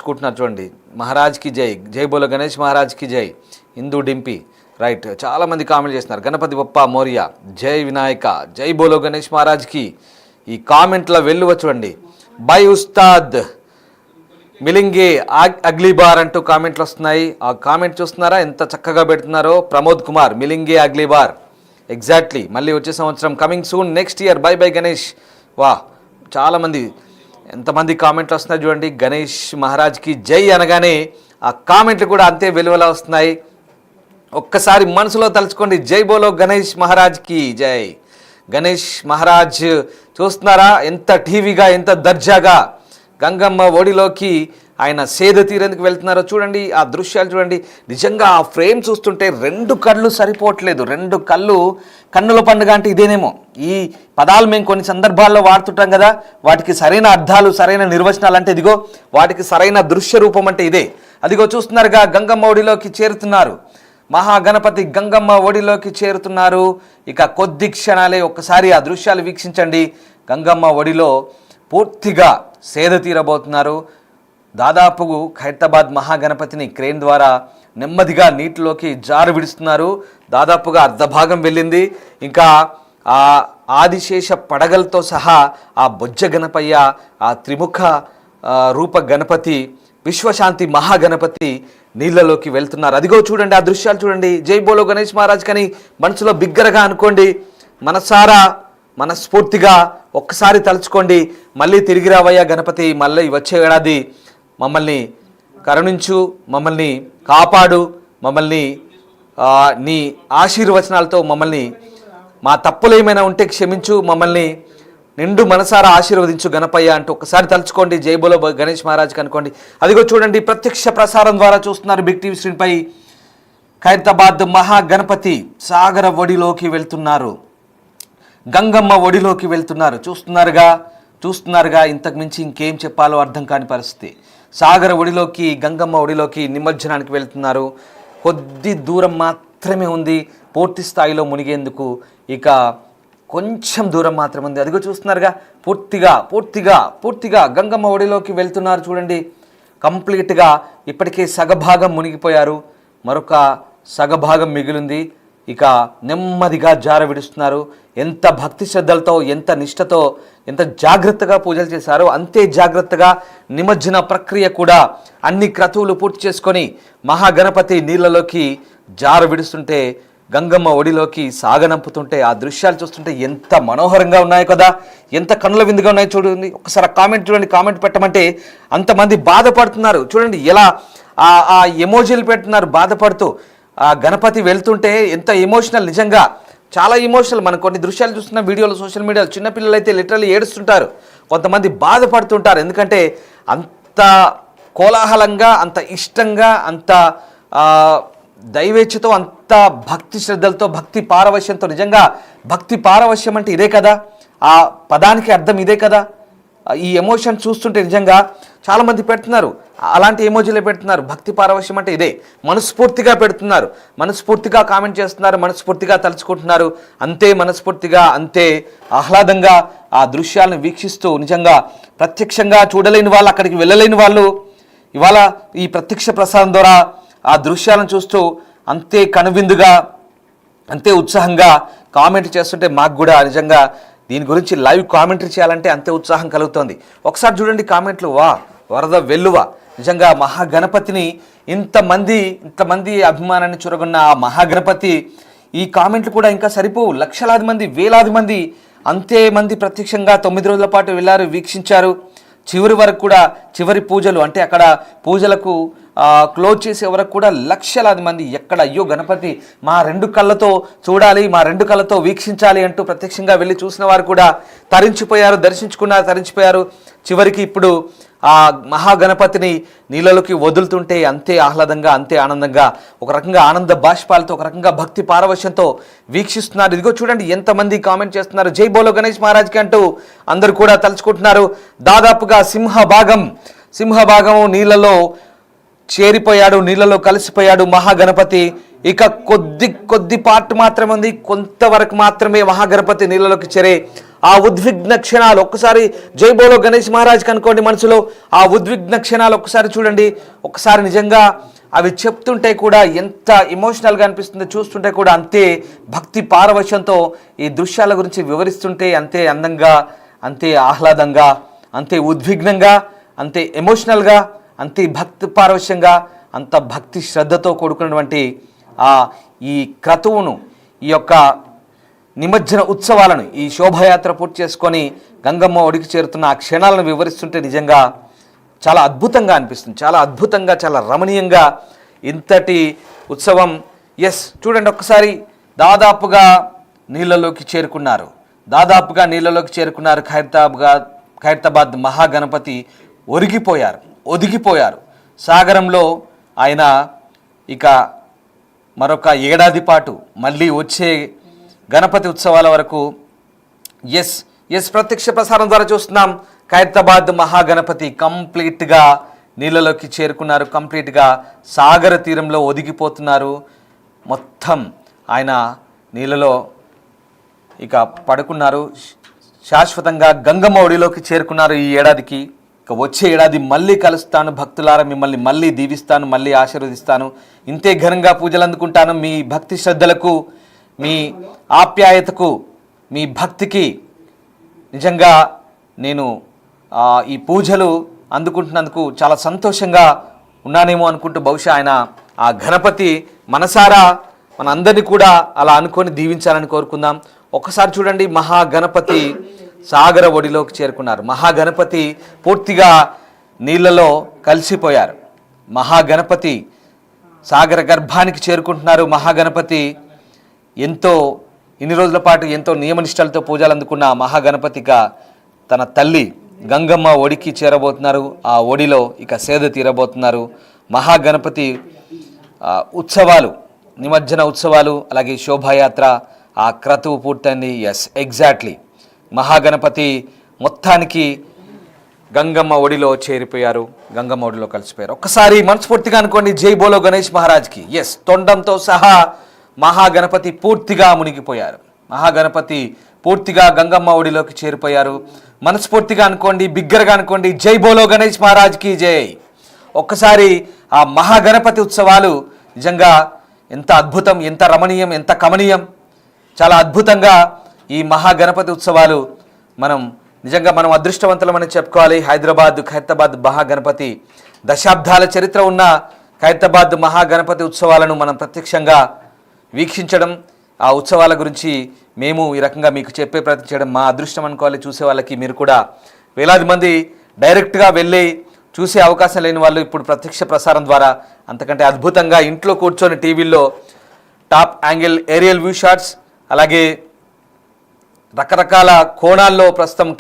అనుకుంటున్నారు చూడండి. మహారాజ్కి జై, జై బోలో గణేష్ మహారాజ్కి జై, హిందూ డింపి రైట్. చాలామంది కామెంట్ చేస్తున్నారు. గణపతి బప్ప మోరియా, జై వినాయక, జై బోలో గణేష్ మహారాజ్కి. ఈ కామెంట్లో వెళ్ళువ చూడండి. బై ఉస్తాద్ మిలింగే అగ్లీబార్ అంటూ కామెంట్లు వస్తున్నాయి. ఆ కామెంట్ చూస్తున్నారా ఎంత చక్కగా పెడుతున్నారో. ప్రమోద్ కుమార్ మిలింగే అగ్లీబార్ ఎగ్జాక్ట్లీ. మళ్ళీ వచ్చే సంవత్సరం coming soon next year, by by Ganesh. వా చాలామంది ఎంతమంది కామెంట్లు వస్తున్నాయి చూడండి. గణేష్ మహారాజ్కి జై అనగానే ఆ కామెంట్లు కూడా అంతే వెలువలా వస్తున్నాయి. ఒక్కసారి మనసులో తలుచుకోండి, జై బోలో గణేష్ మహారాజ్కి జై. గణేష్ మహారాజ్ చూస్తున్నారా ఎంత టీవీగా ఎంత దర్జాగా గంగమ్మ ఒడిలోకి ఆయన సేద తీరేందుకు వెళ్తున్నారో చూడండి. ఆ దృశ్యాలు చూడండి. నిజంగా ఆ ఫ్రేమ్ చూస్తుంటే రెండు కళ్ళు సరిపోవట్లేదు. రెండు కన్నుల పండుగ అంటే ఇదేనేమో. ఈ పదాలు మేము కొన్ని సందర్భాల్లో వాడుతుంటాం కదా, వాటికి సరైన అర్థాలు సరైన నిర్వచనాలు అంటే ఇదిగో, వాటికి సరైన దృశ్య రూపం అంటే ఇదే. అదిగో చూస్తున్నారుగా, గంగమ్మ ఒడిలోకి చేరుతున్నారు. మహాగణపతి గంగమ్మ ఒడిలోకి చేరుతున్నారు. ఇక కొద్ది క్షణాలే ఒక్కసారి ఆ దృశ్యాలు వీక్షించండి. గంగమ్మ ఒడిలో పూర్తిగా సేద తీరబోతున్నారు. దాదాపు ఖైరతాబాద్ మహాగణపతిని క్రేన్ ద్వారా నెమ్మదిగా నీటిలోకి జారు విడుస్తున్నారు. దాదాపుగా అర్ధభాగం వెళ్ళింది. ఇంకా ఆ ఆదిశేష పడగలతో సహా ఆ బొజ్జ గణపయ్య, ఆ త్రిముఖ రూప గణపతి, విశ్వశాంతి మహాగణపతి నీళ్ళలోకి వెళ్తున్నారు. అదిగో చూడండి, ఆ దృశ్యాలు చూడండి. జై బోలో గణేష్ మహారాజ్ కానీ మనసులో బిగ్గరగా అనుకోండి. మనసారా మనస్ఫూర్తిగా ఒక్కసారి తలుచుకోండి. మళ్ళీ తిరిగి రావయ్యా గణపతి, మళ్ళీ వచ్చే ఏడాది మమ్మల్ని కరుణించు, మమ్మల్ని కాపాడు, మమ్మల్ని నీ ఆశీర్వచనాలతో మమ్మల్ని మా తప్పులు ఏమైనా ఉంటే క్షమించు, మమ్మల్ని నిండు మనసారా ఆశీర్వదించు గణపయ్య అంటూ ఒక్కసారి తలుచుకోండి. జై బోలో గణేష్ మహారాజ్కి అనుకోండి. అదిగో చూడండి, ప్రత్యక్ష ప్రసారం ద్వారా చూస్తున్నారు బిగ్ టీవీ స్క్రీన్పై. ఖైరతాబాద్ మహాగణపతి సాగర ఒడిలోకి వెళ్తున్నారు. గంగమ్మ ఒడిలోకి వెళ్తున్నారు. చూస్తున్నారుగా. ఇంతకు మించి ఇంకేం చెప్పాలో అర్థం కాని పరిస్థితి. సాగర ఒడిలోకి, గంగమ్మ ఒడిలోకి నిమజ్జనానికి వెళ్తున్నారు. కొద్ది దూరం మాత్రమే ఉంది పూర్తి స్థాయిలో మునిగేందుకు. ఇక కొంచెం దూరం మాత్రమే ఉంది. అదిగో చూస్తున్నారుగా, పూర్తిగా గంగమ్మ ఒడిలోకి వెళ్తున్నారు చూడండి. కంప్లీట్గా ఇప్పటికే సగభాగం మునిగిపోయారు, మరొక సగభాగం మిగిలింది. ఇక నెమ్మదిగా జార విడుస్తున్నారు. ఎంత భక్తి శ్రద్ధలతో, ఎంత నిష్టతో, ఎంత జాగ్రత్తగా పూజలు చేశారో అంతే జాగ్రత్తగా నిమజ్జన ప్రక్రియ కూడా అన్ని క్రతువులు పూర్తి చేసుకొని మహాగణపతి నీళ్ళలోకి జార విడుస్తుంటే, గంగమ్మ ఒడిలోకి సాగనంపుతుంటే, ఆ దృశ్యాలు చూస్తుంటే ఎంత మనోహరంగా ఉన్నాయో కదా, ఎంత కన్నుల విందుగా ఉన్నాయో చూడండి. ఒకసారి కామెంట్ చూడండి. కామెంట్ పెట్టమంటే అంతమంది బాధపడుతున్నారు చూడండి. ఎలా ఆ ఎమోజీలు పెడుతున్నారు బాధపడుతూ. ఆ గణపతి వెళ్తుంటే ఎంత ఎమోషనల్, నిజంగా చాలా ఎమోషనల్. మనం కొన్ని దృశ్యాలు చూస్తున్న వీడియోలు సోషల్ మీడియాలో చిన్నపిల్లలు అయితే లిటరల్లీ ఏడుస్తుంటారు, కొంతమంది బాధపడుతుంటారు. ఎందుకంటే అంత కోలాహలంగా, అంత ఇష్టంగా, అంత దైవేచ్ఛతో, అంత భక్తి శ్రద్ధలతో, భక్తి పారవశ్యంతో. నిజంగా భక్తి పారవశ్యం అంటే ఇదే కదా, ఆ పదానికి అర్థం ఇదే కదా. ఈ ఎమోషన్ చూస్తుంటే నిజంగా చాలామంది పెడుతున్నారు, అలాంటి ఎమోజీలే పెడుతున్నారు. భక్తి పారవశ్యం అంటే ఇదే. మనస్ఫూర్తిగా పెడుతున్నారు, మనస్ఫూర్తిగా కామెంట్ చేస్తున్నారు, మనస్ఫూర్తిగా తలుచుకుంటున్నారు. అంతే మనస్ఫూర్తిగా, అంతే ఆహ్లాదంగా ఆ దృశ్యాలను వీక్షిస్తూ, నిజంగా ప్రత్యక్షంగా చూడలేని వాళ్ళు, అక్కడికి వెళ్ళలేని వాళ్ళు ఇవాళ ఈ ప్రత్యక్ష ప్రసారం ద్వారా ఆ దృశ్యాలను చూస్తూ అంతే కనువిందుగా, అంతే ఉత్సాహంగా కామెంట్ చేస్తుంటే మాకు కూడా నిజంగా దీని గురించి లైవ్ కామెంటరీ చేయాలంటే అంతే ఉత్సాహం కలుగుతుంది. ఒకసారి చూడండి కామెంట్లు. వా వరద వెల్లువ. నిజంగా మహాగణపతిని ఇంతమంది అభిమానాన్ని చురగొన్న ఆ మహాగణపతి, ఈ కామెంట్లు కూడా ఇంకా సరిపోవు. లక్షలాది మంది, వేలాది మంది, అంతే మంది ప్రత్యక్షంగా 9 రోజుల పాటు వెళ్ళారు, వీక్షించారు. చివరి వరకు కూడా, చివరి పూజలు అంటే అక్కడ పూజలకు క్లోజ్ చేసే వరకు కూడా లక్షలాది మంది ఎక్కడ అయ్యో గణపతి మా 2 కళ్ళతో చూడాలి, మా 2 కళ్ళతో వీక్షించాలి అంటూ ప్రత్యక్షంగా వెళ్ళి చూసిన వారు కూడా తరించిపోయారు, దర్శించుకున్నారు, తరించిపోయారు. చివరికి ఇప్పుడు ఆ మహాగణపతిని నీళ్ళలోకి వదులుతుంటే అంతే ఆహ్లాదంగా, అంతే ఆనందంగా, ఒక రకంగా ఆనంద బాష్పాలతో, ఒక రకంగా భక్తి పారవశ్యంతో వీక్షిస్తున్నారు. ఇదిగో చూడండి ఎంతమంది కామెంట్ చేస్తున్నారు. జై బోలో గణేష్ మహారాజ్కి అంటూ అందరూ కూడా తలుచుకుంటున్నారు. దాదాపుగా సింహభాగం నీళ్ళలో చేరిపోయాడు, నీళ్ళలో కలిసిపోయాడు మహాగణపతి. ఇక కొద్ది పార్ట్ మాత్రమే ఉంది, కొంతవరకు మాత్రమే మహాగణపతి నీళ్ళలోకి చేరే ఆ ఉద్విగ్న క్షణాలు ఒక్కసారి జై బోలో గణేష్ మహారాజ్కి అనుకోండి మనసులో. ఆ ఉద్విగ్న క్షణాలు ఒక్కసారి చూడండి. ఒకసారి నిజంగా అవి చెప్తుంటే కూడా ఎంత ఎమోషనల్గా అనిపిస్తుందో, చూస్తుంటే కూడా అంతే భక్తి పారవశ్యంతో ఈ దృశ్యాల గురించి వివరిస్తుంటే అంతే అందంగా, అంతే ఆహ్లాదంగా, అంతే ఉద్విగ్నంగా, అంతే ఎమోషనల్గా, అంతే భక్తి పారవశ్యంగా, అంత భక్తి శ్రద్ధతో కూడుకున్నటువంటి ఈ క్రతువును, ఈ యొక్క నిమజ్జన ఉత్సవాలను, ఈ శోభయాత్ర పూర్తి చేసుకొని గంగమ్మ ఒడికి చేరుతున్న ఆ క్షణాలను వివరిస్తుంటే నిజంగా చాలా అద్భుతంగా అనిపిస్తుంది. చాలా అద్భుతంగా, చాలా రమణీయంగా ఇంతటి ఉత్సవం. ఎస్, చూడండి ఒక్కసారి. దాదాపుగా నీళ్ళలోకి చేరుకున్నారు. ఖైరతాబాద్ మహాగణపతి ఒదిగిపోయారు ఒదిగిపోయారు. ఆయన ఇక మరొక ఏడాది పాటు మళ్ళీ వచ్చే గణపతి ఉత్సవాల వరకు ప్రత్యక్ష ప్రసారం ద్వారా చూస్తున్నాం. ఖైరతాబాద్ మహాగణపతి కంప్లీట్గా నీళ్ళలోకి చేరుకున్నారు. కంప్లీట్గా సాగర తీరంలో ఒదిగిపోతున్నారు. మొత్తం ఆయన నీళ్ళలో ఇక పడుకున్నారు. శాశ్వతంగా గంగమ్మ ఒడిలోకి చేరుకున్నారు ఈ ఏడాదికి. ఇక వచ్చే ఏడాది మళ్ళీ కలుస్తాను భక్తులారా, మిమ్మల్ని మళ్ళీ దీవిస్తాను, మళ్ళీ ఆశీర్వదిస్తాను, ఇంతే ఘనంగా పూజలు అందుకుంటాను. మీ భక్తి శ్రద్ధలకు, మీ ఆప్యాయతకు, మీ భక్తికి నిజంగా నేను ఈ పూజలు అందుకుంటున్నందుకు చాలా సంతోషంగా ఉన్నానేమో అనుకుంటూ బహుశా ఆయన ఆ గణపతి మనసారా మనందరినీ కూడా అలా అనుకొని దీవించాలని కోరుకుందాం. ఒక్కసారి చూడండి, మహాగణపతి సాగర ఒడిలోకి చేరుకున్నారు. మహాగణపతి పూర్తిగా నీళ్ళలో కలిసిపోయారు. మహాగణపతి సాగర గర్భానికి చేరుకుంటున్నారు. మహాగణపతి ఇన్ని రోజుల పాటు ఎంతో నియమనిష్టలతో పూజలు అందుకున్న మహాగణపతిగా తన తల్లి గంగమ్మ ఒడికి చేరబోతున్నారు. ఆ ఒడిలో ఇక సేద తీరబోతున్నారు. మహాగణపతి ఉత్సవాలు, నిమజ్జన ఉత్సవాలు, అలాగే శోభాయాత్ర, ఆ క్రతువు పూర్తయింది. ఎగ్జాక్ట్లీ మహాగణపతి మొత్తానికి గంగమ్మ ఒడిలో చేరిపోయారు, గంగమ్మ ఒడిలో కలిసిపోయారు. ఒక్కసారి మనస్ఫూర్తిగా అనుకోండి, జై బోలో గణేష్ మహారాజ్కి. తొండంతో సహా మహాగణపతి పూర్తిగా మునిగిపోయారు. మహాగణపతి పూర్తిగా గంగమ్మ ఒడిలోకి చేరిపోయారు. మనస్ఫూర్తిగా అనుకోండి, బిగ్గరగా అనుకోండి, జై బోలో గణేష్ మహారాజ్కి జై. ఒక్కసారి ఆ మహాగణపతి ఉత్సవాలు నిజంగా ఎంత అద్భుతం, ఎంత రమణీయం, ఎంత కమనీయం. చాలా అద్భుతంగా ఈ మహాగణపతి ఉత్సవాలు నిజంగా మనం అదృష్టవంతులమని చెప్పుకోవాలి. ఖైరతాబాద్ మహాగణపతి దశాబ్దాల చరిత్ర ఉన్న ఖైరతాబాద్ మహాగణపతి ఉత్సవాలను మనం ప్రత్యక్షంగా వీక్షించడం, ఆ ఉత్సవాల గురించి మేము ఈ రకంగా మీకు చెప్పే ప్రయత్నం చేయడం మా అదృష్టం అనుకోవాలి. చూసే వాళ్ళకి మీరు కూడా వేలాది మంది డైరెక్ట్గా వెళ్ళి చూసే అవకాశం లేని వాళ్ళు ఇప్పుడు ప్రత్యక్ష ప్రసారం ద్వారా అంతకంటే అద్భుతంగా ఇంట్లో కూర్చొని టీవీల్లో top angle aerial view shots, అలాగే రకరకాల కోణాల్లో ప్రస్తుతం